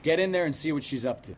Get in there and see what she's up to.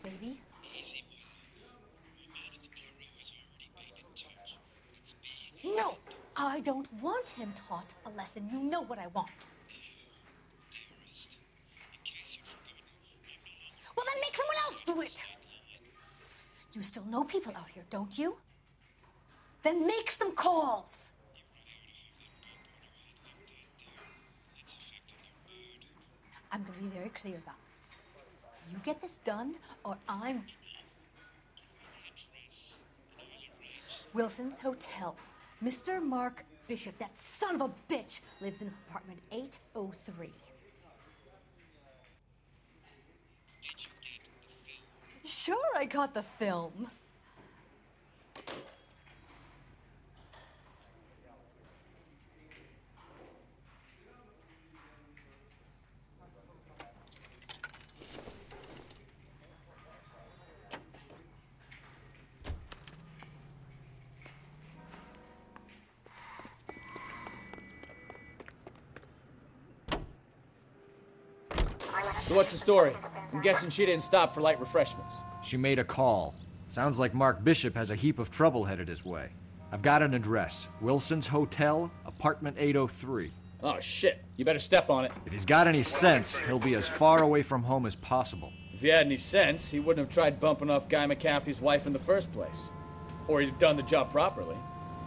Baby? No! I don't want him taught a lesson. You know what I want. Well, then make someone else do it! You still know people out here, don't you? Then make some calls! I'm gonna be very clear about this. You get this done, or I'm... Wilson's Hotel. Mr. Mark Bishop, that son of a bitch, lives in apartment 803. Sure, I got the film. So what's the story? I'm guessing she didn't stop for light refreshments. She made a call. Sounds like Mark Bishop has a heap of trouble headed his way. I've got an address. Wilson's Hotel, apartment 803. Oh, shit. You better step on it. If he's got any sense, he'll be as far away from home as possible. If he had any sense, he wouldn't have tried bumping off Guy McCaffrey's wife in the first place. Or he'd have done the job properly.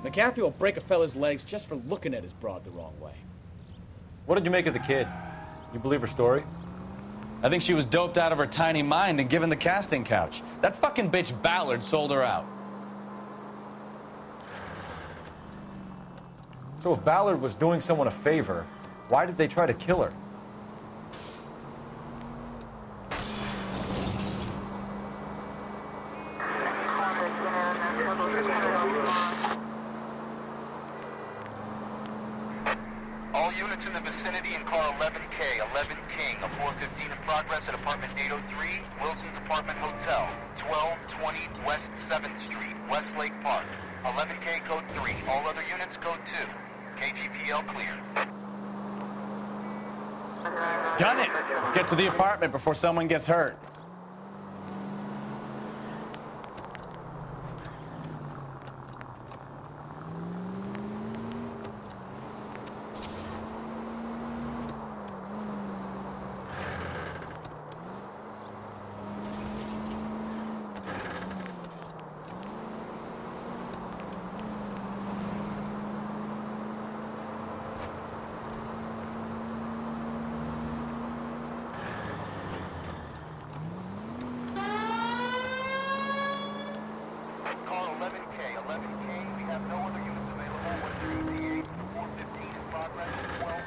McCaffrey will break a fella's legs just for looking at his broad the wrong way. What did you make of the kid? You believe her story? I think she was doped out of her tiny mind and given the casting couch. That fucking bitch Ballard sold her out. So if Ballard was doing someone a favor, why did they try to kill her? All units in the vicinity in car 11K, 11 King, a 415 in progress at apartment 803, Wilson's Apartment Hotel, 1220 West 7th Street, Westlake Park. 11K code 3, all other units code 2. KGPL clear. Done it! Let's get to the apartment before someone gets hurt. Car 11K, 11K, we have no other units available. What's your ETA? 415 in progress, 12.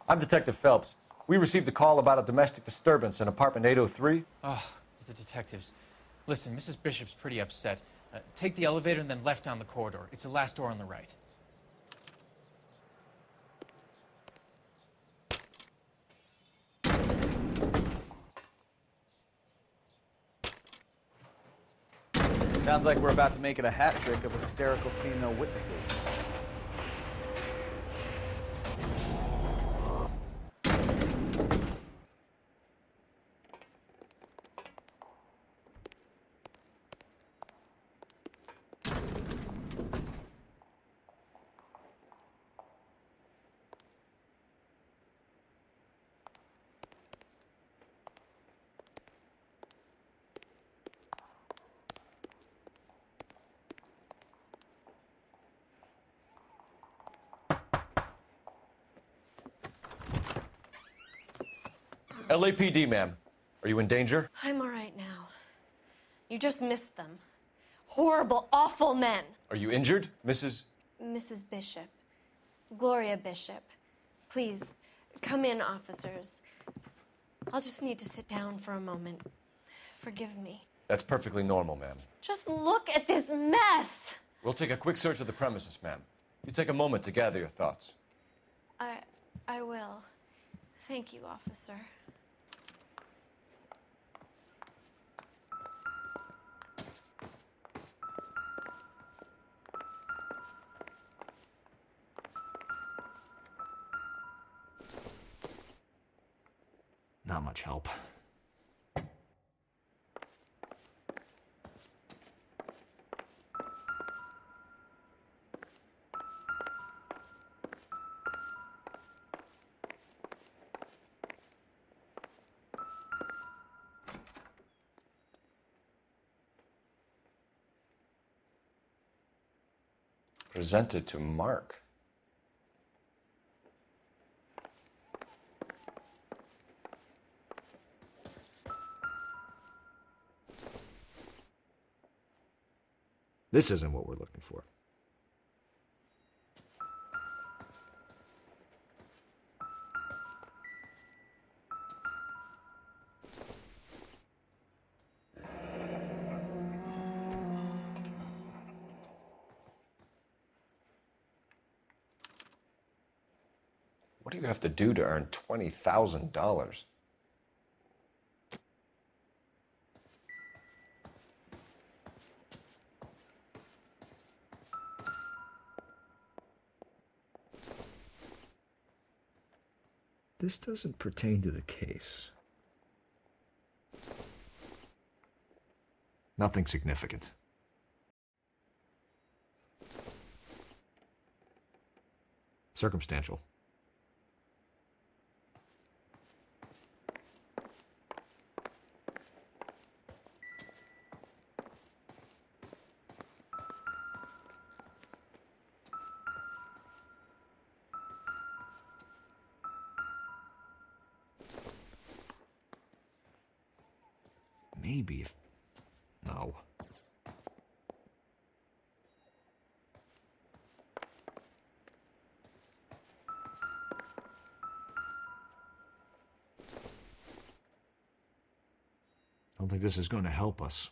I'm Detective Phelps. We received a call about a domestic disturbance in apartment 803. Oh, the detectives. Listen, Mrs. Bishop's pretty upset. Take the elevator and then left down the corridor. It's the last door on the right. Sounds like we're about to make it a hat trick of hysterical female witnesses. LAPD, ma'am. Are you in danger? I'm all right now. You just missed them. Horrible, awful men. Are you injured, Mrs.? Mrs. Bishop. Gloria Bishop. Please, come in, officers. I'll just need to sit down for a moment. Forgive me. That's perfectly normal, ma'am. Just look at this mess. We'll take a quick search of the premises, ma'am. You take a moment to gather your thoughts. I will. Thank you, officer. Not much help. Presented to Mark. This isn't what we're looking for. What do you have to do to earn $20,000? This doesn't pertain to the case. Nothing significant. Circumstantial. Maybe if... No. I don't think this is going to help us.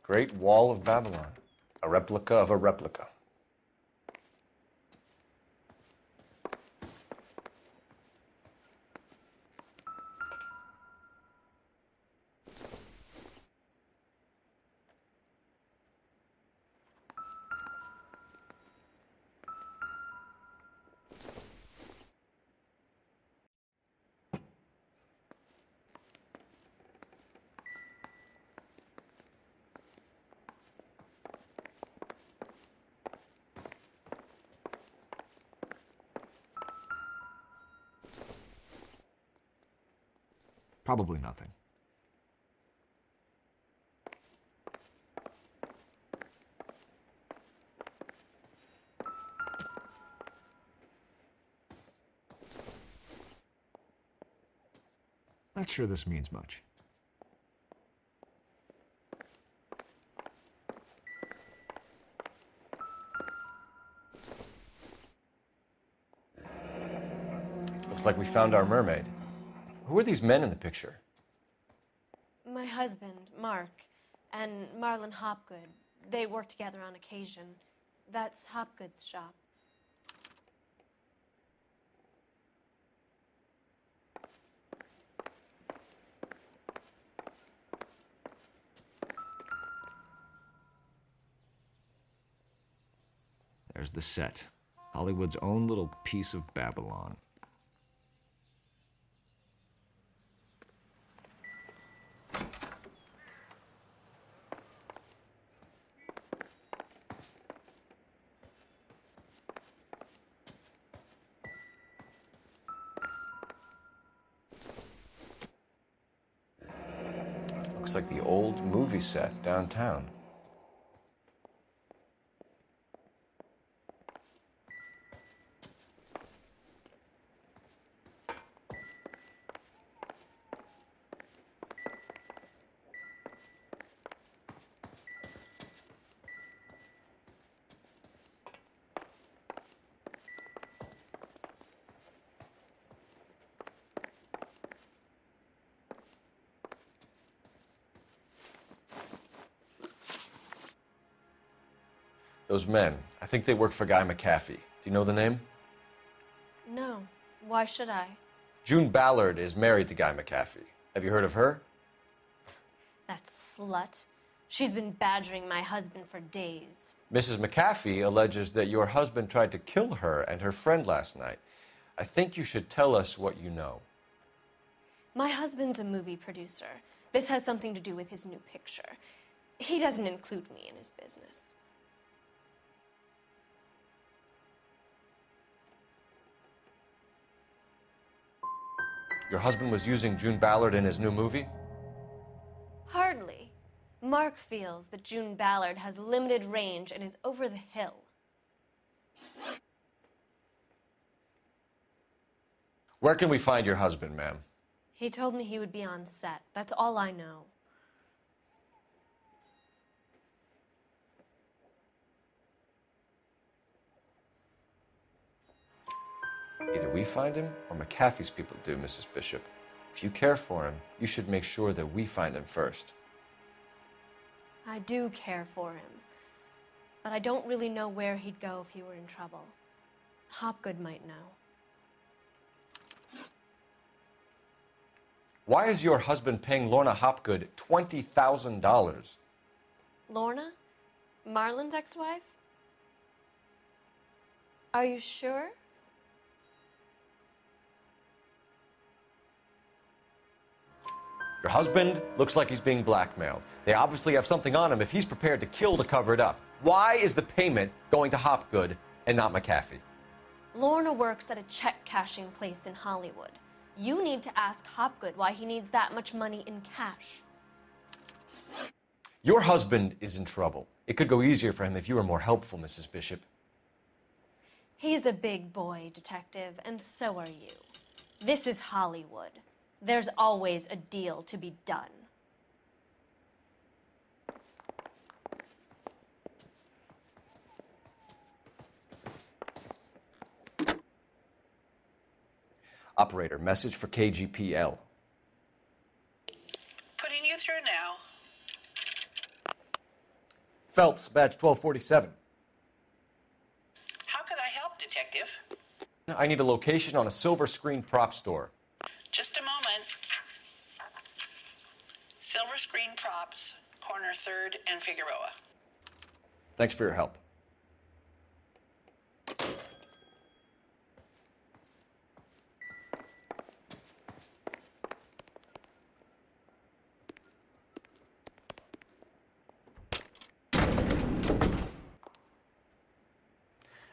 Great Wall of Babylon. A replica of a replica. Probably nothing. Not sure this means much. Looks like we found our mermaid. Who are these men in the picture? My husband, Mark, and Marlon Hopgood. They work together on occasion. That's Hopgood's shop. There's the set. Hollywood's own little piece of Babylon. Looks like the old movie set downtown. Those men, I think they work for Guy McAfee. Do you know the name? No. Why should I? June Ballard is married to Guy McAfee. Have you heard of her? That slut. She's been badgering my husband for days. Mrs. McAfee alleges that your husband tried to kill her and her friend last night. I think you should tell us what you know. My husband's a movie producer. This has something to do with his new picture. He doesn't include me in his business. Your husband was using June Ballard in his new movie? Hardly. Mark feels that June Ballard has limited range and is over the hill. Where can we find your husband, ma'am? He told me he would be on set. That's all I know. Either we find him or McAfee's people do, Mrs. Bishop. If you care for him, you should make sure that we find him first. I do care for him, but I don't really know where he'd go if he were in trouble. Hopgood might know. Why is your husband paying Lorna Hopgood $20,000? Lorna? Marlon's ex-wife? Are you sure? Your husband looks like he's being blackmailed. They obviously have something on him if he's prepared to kill to cover it up. Why is the payment going to Hopgood and not McAfee? Lorna works at a check-cashing place in Hollywood. You need to ask Hopgood why he needs that much money in cash. Your husband is in trouble. It could go easier for him if you were more helpful, Mrs. Bishop. He's a big boy, Detective, and so are you. This is Hollywood. There's always a deal to be done. Operator, message for KGPL. Putting you through now. Phelps, badge 1247. How could I help, Detective? I need a location on a silver screen prop store. Just a moment. Silver Screen Props, corner 3rd and Figueroa. Thanks for your help.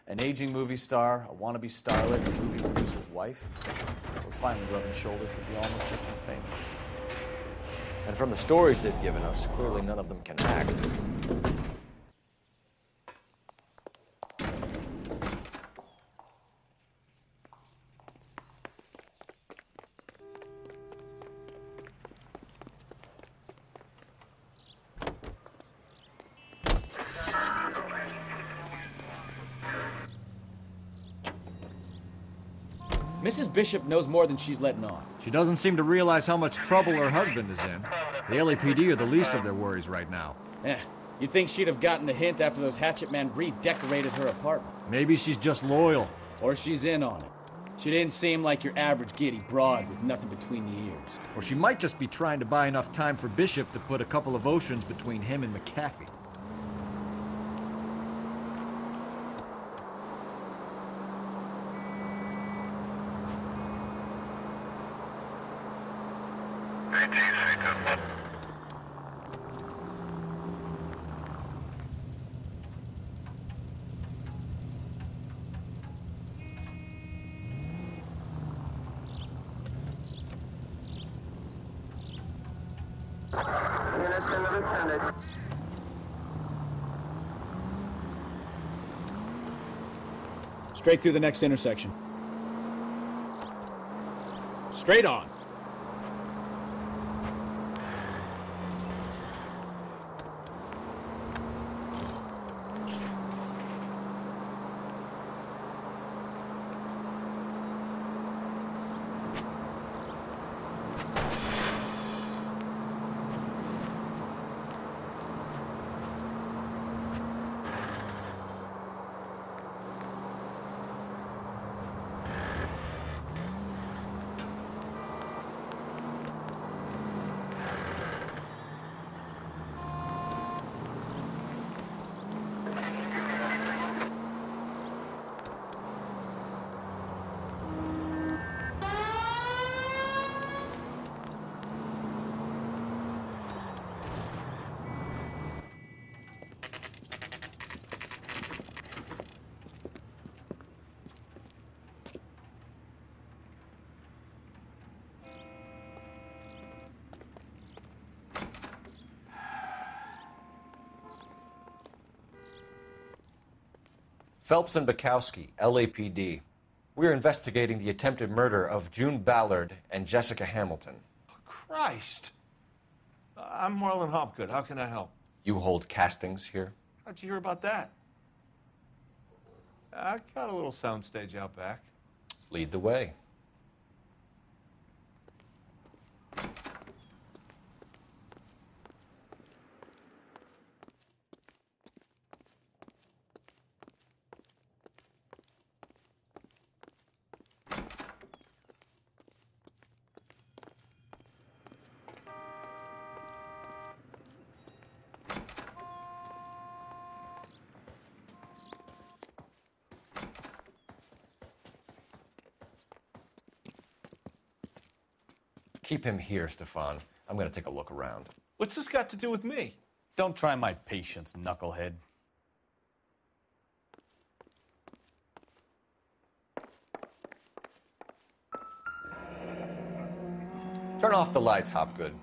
An aging movie star, a wannabe starlet, a movie producer's wife. We're finally rubbing shoulders with the almost rich and famous. And from the stories they've given us, clearly none of them can act. Mrs. Bishop knows more than she's letting on. She doesn't seem to realize how much trouble her husband is in. The LAPD are the least of their worries right now. You'd think she'd have gotten the hint after those hatchet men redecorated her apartment. Maybe she's just loyal. Or she's in on it. She didn't seem like your average giddy broad with nothing between the ears. Or she might just be trying to buy enough time for Bishop to put a couple of oceans between him and McAfee. Straight through the next intersection. Straight on. Phelps and Bukowski, LAPD. We're investigating the attempted murder of June Ballard and Jessica Hamilton. Christ. I'm Marlon Hopgood. How can I help? You hold castings here? How'd you hear about that? I got a little soundstage out back. Lead the way. Keep him here, Stefan. I'm going to take a look around. What's this got to do with me? Don't try my patience, knucklehead. Turn off the lights, Hopgood.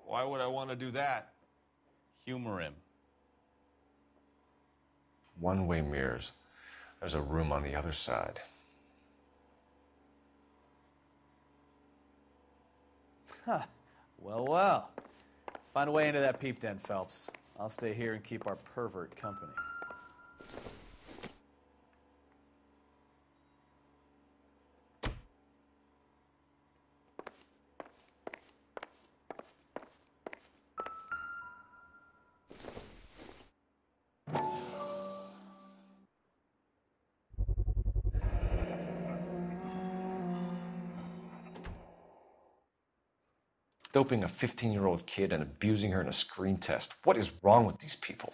Why would I want to do that? Humor him. One-way mirrors. There's a room on the other side. Huh. Well, well. Find a way into that peep den, Phelps. I'll stay here and keep our pervert company. Doping a 15-year-old kid and abusing her in a screen test. What is wrong with these people?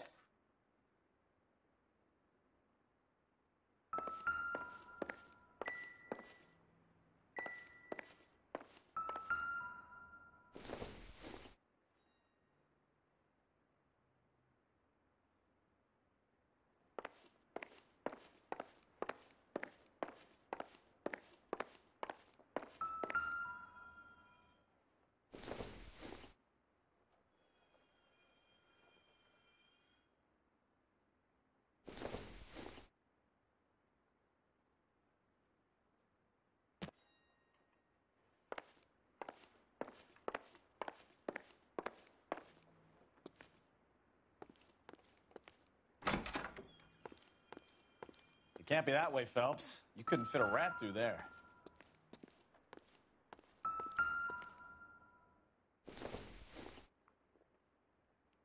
It can't be that way, Phelps. You couldn't fit a rat through there.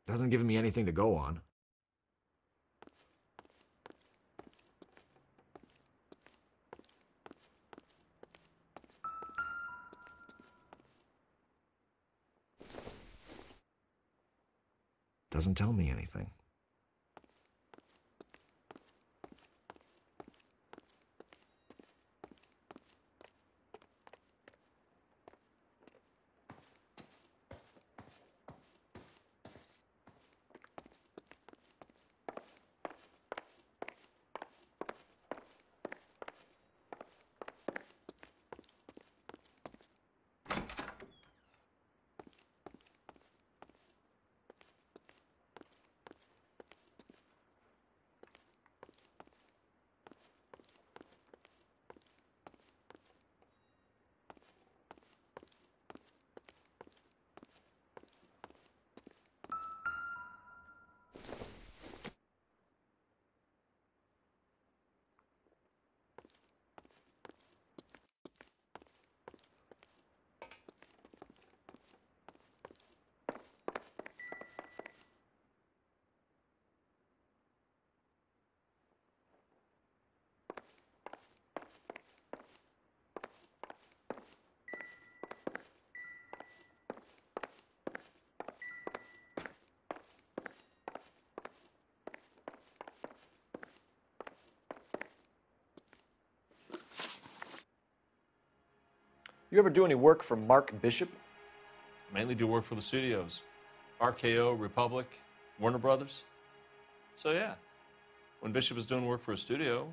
Doesn't give me anything to go on. Doesn't tell me anything. You ever do any work for Mark Bishop? Mainly do work for the studios. RKO, Republic, Warner Brothers. So yeah, when Bishop was doing work for a studio,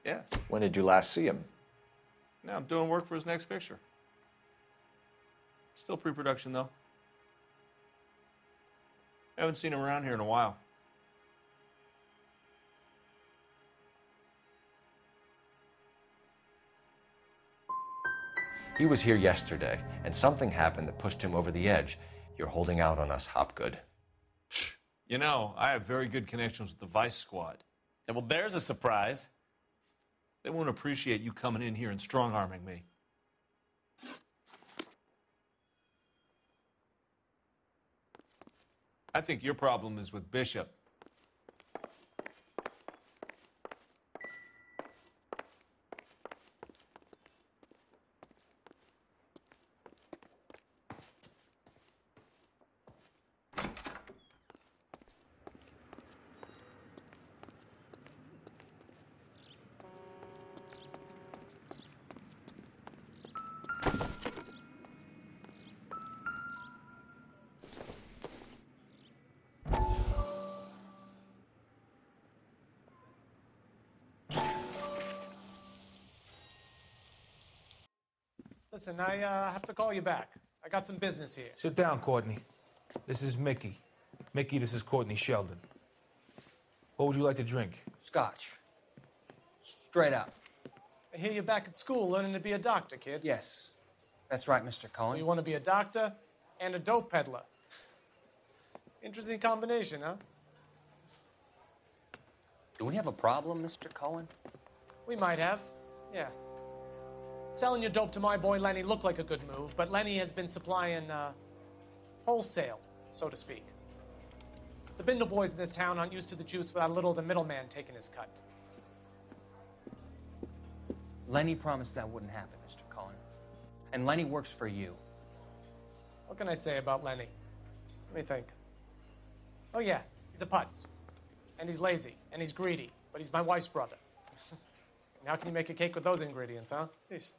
yes. When did you last see him? Now I'm doing work for his next picture. Still pre-production though. Haven't seen him around here in a while. He was here yesterday, and something happened that pushed him over the edge. You're holding out on us, Hopgood. You know, I have very good connections with the Vice Squad. Yeah, well, there's a surprise. They won't appreciate you coming in here and strong-arming me. I think your problem is with Bishop. Listen, I have to call you back. I got some business here. Sit down, Courtney. This is Mickey. Mickey, this is Courtney Sheldon. What would you like to drink? Scotch. Straight up. I hear you're back at school learning to be a doctor, kid. Yes. That's right, Mr. So Cohen. you want to be a doctor and a dope peddler. Interesting combination, huh? Do we have a problem, Mr. Cohen? We might have, yeah. Selling your dope to my boy Lenny looked like a good move, but Lenny has been supplying, wholesale, so to speak. The Bindle boys in this town aren't used to the juice without a little of the middleman taking his cut. Lenny promised that wouldn't happen, Mr. Cohen. And Lenny works for you. What can I say about Lenny? Let me think. Oh yeah, he's a putz. And he's lazy, and he's greedy, but he's my wife's brother. And how can you make a cake with those ingredients, huh? Jeez.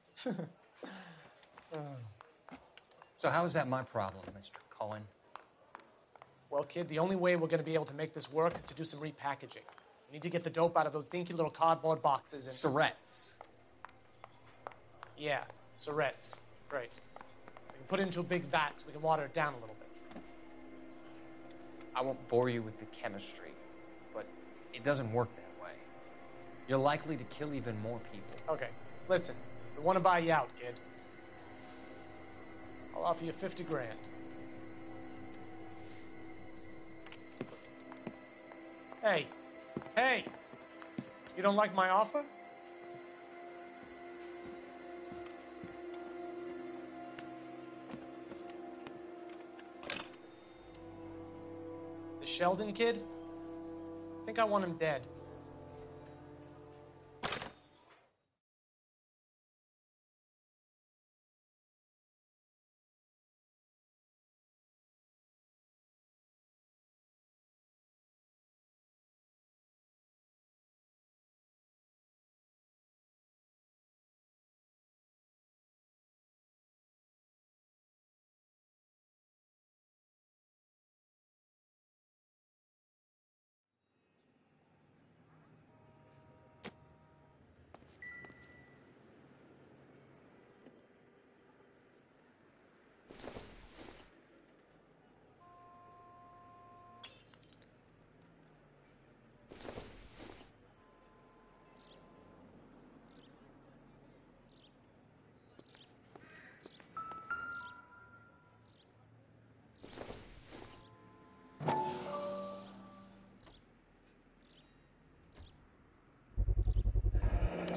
So how is that my problem, Mr. Cohen? Well, kid, the only way we're going to be able to make this work is to do some repackaging. We need to get the dope out of those dinky little cardboard boxes and... Surrettes. Yeah, Surrettes. Great. We can put it into a big vat so we can water it down a little bit. I won't bore you with the chemistry, but it doesn't work that way. You're likely to kill even more people. Okay, listen. We want to buy you out, kid. I'll offer you 50 grand. Hey, hey! You don't like my offer? The Sheldon kid? I think I want him dead.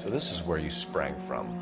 So this is where you sprang from.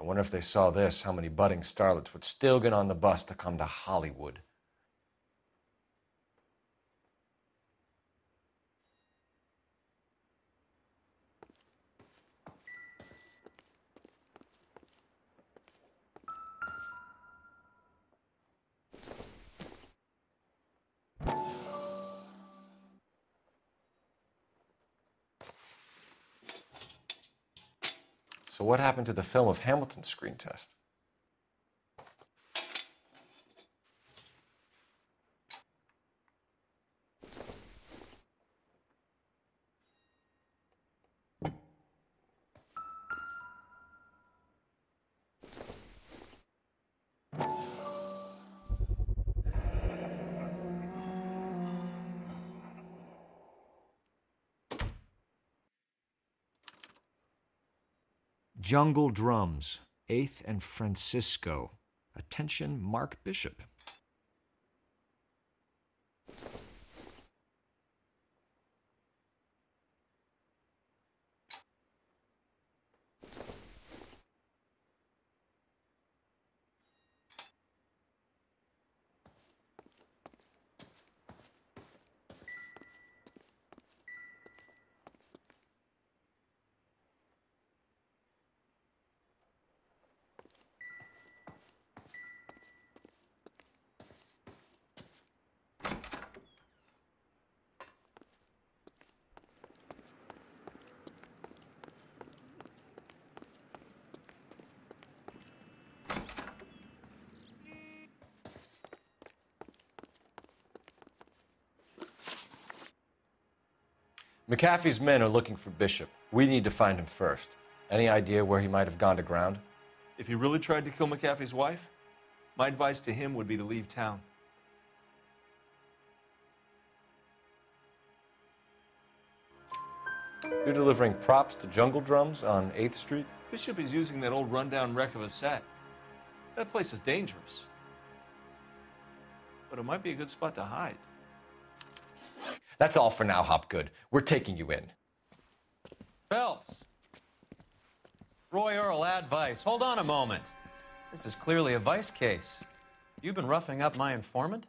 I wonder if they saw this, how many budding starlets would still get on the bus to come to Hollywood. So what happened to the film of Hamilton's screen test? Jungle Drums, 8th and Francisco. Attention, Mark Bishop. McAfee's men are looking for Bishop. We need to find him first. Any idea where he might have gone to ground? If he really tried to kill McAfee's wife, my advice to him would be to leave town. You're delivering props to Jungle Drums on 8th Street? Bishop is using that old rundown wreck of a set. That place is dangerous. But it might be a good spot to hide. That's all for now, Hopgood. We're taking you in. Phelps. Roy Earl, ad vice. Hold on a moment. This is clearly a vice case. You've been roughing up my informant?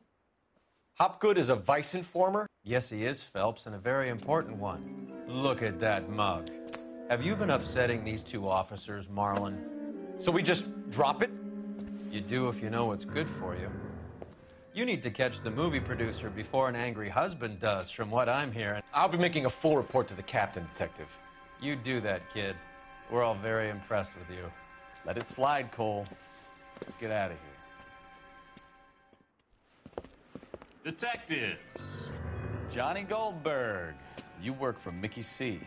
Hopgood is a vice informer? Yes, he is, Phelps, and a very important one. Look at that mug. Have you been upsetting these two officers, Marlon? So we just drop it? You do if you know what's good for you. You need to catch the movie producer before an angry husband does, from what I'm hearing. I'll be making a full report to the captain, Detective. You do that, kid. We're all very impressed with you. Let it slide, Cole. Let's get out of here. Detectives. Johnny Goldberg. You work for Mickey C.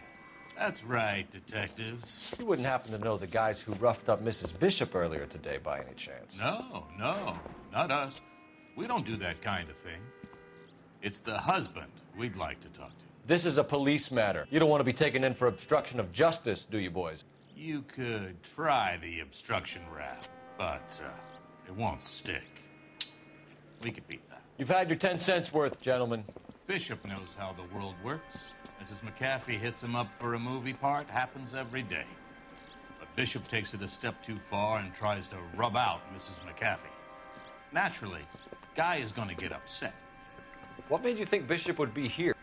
That's right, detectives. You wouldn't happen to know the guys who roughed up Mrs. Bishop earlier today by any chance? No, not us. We don't do that kind of thing. It's the husband we'd like to talk to. This is a police matter. You don't want to be taken in for obstruction of justice, do you, boys? You could try the obstruction rap, but it won't stick. We could beat that. You've had your 10 cents worth, gentlemen. Bishop knows how the world works. Mrs. McAfee hits him up for a movie part, happens every day. But Bishop takes it a step too far and tries to rub out Mrs. McAfee. Naturally, Guy is going to get upset. What made you think Bishop would be here?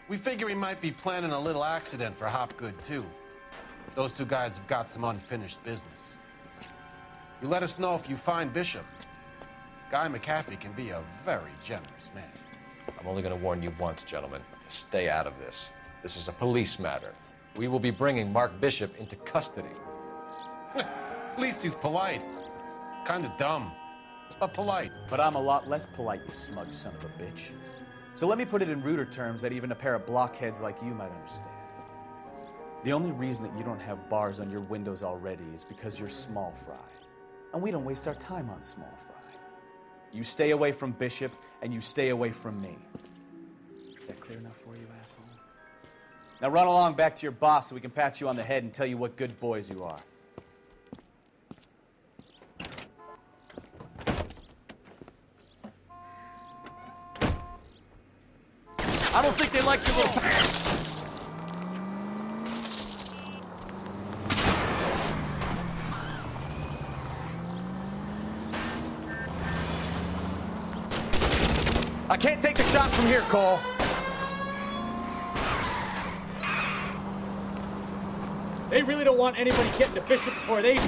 We figure he might be planning a little accident for Hopgood, too. Those two guys have got some unfinished business. You let us know if you find Bishop. Guy McAfee can be a very generous man. I'm only going to warn you once, gentlemen. Stay out of this. This is a police matter. We will be bringing Mark Bishop into custody. At least he's polite. Kind of dumb, but polite. But I'm a lot less polite, you smug son of a bitch. So let me put it in ruder terms that even a pair of blockheads like you might understand. The only reason that you don't have bars on your windows already is because you're small fry. And we don't waste our time on small fry. You stay away from Bishop, and you stay away from me. Is that clear enough for you, asshole? Now run along back to your boss so we can pat you on the head and tell you what good boys you are. I don't think they like your little... I can't take the shot from here, Cole. They really don't want anybody getting to Bishop before they do.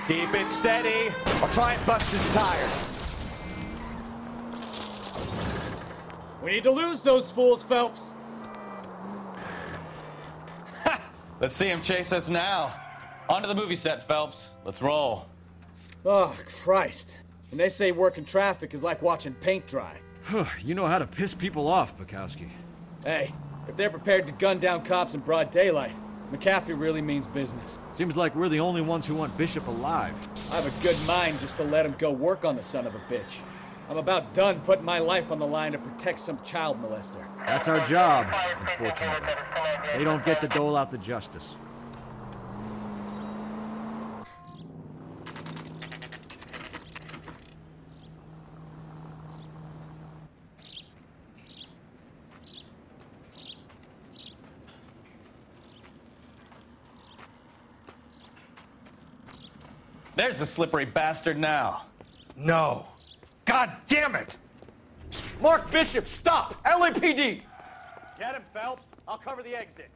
Keep it steady. I'll try and bust his tires. We need to lose those fools, Phelps. Let's see him chase us now. Onto the movie set, Phelps. Let's roll. Oh, Christ. And they say working traffic is like watching paint dry. You know how to piss people off, Bukowski. Hey, if they're prepared to gun down cops in broad daylight, McCaffrey really means business. Seems like we're the only ones who want Bishop alive. I have a good mind just to let him go work on the son of a bitch. I'm about done putting my life on the line to protect some child molester. That's our job, unfortunately. They don't get to dole out the justice. There's the slippery bastard now. No. God damn it! Mark Bishop, stop! LAPD! Get him, Phelps. I'll cover the exit.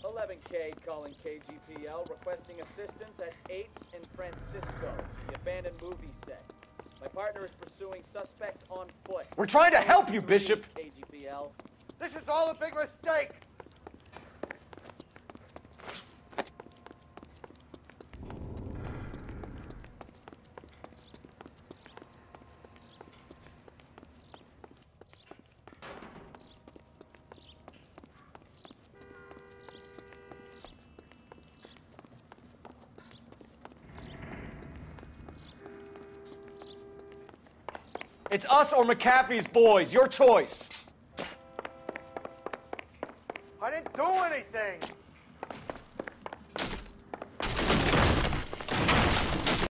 11K calling KGPL, requesting assistance at 8th and Francisco, the abandoned movie set. My partner is pursuing suspect on foot. We're trying to help you, Bishop! KGPL. This is all a big mistake! It's us or McAfee's boys. Your choice.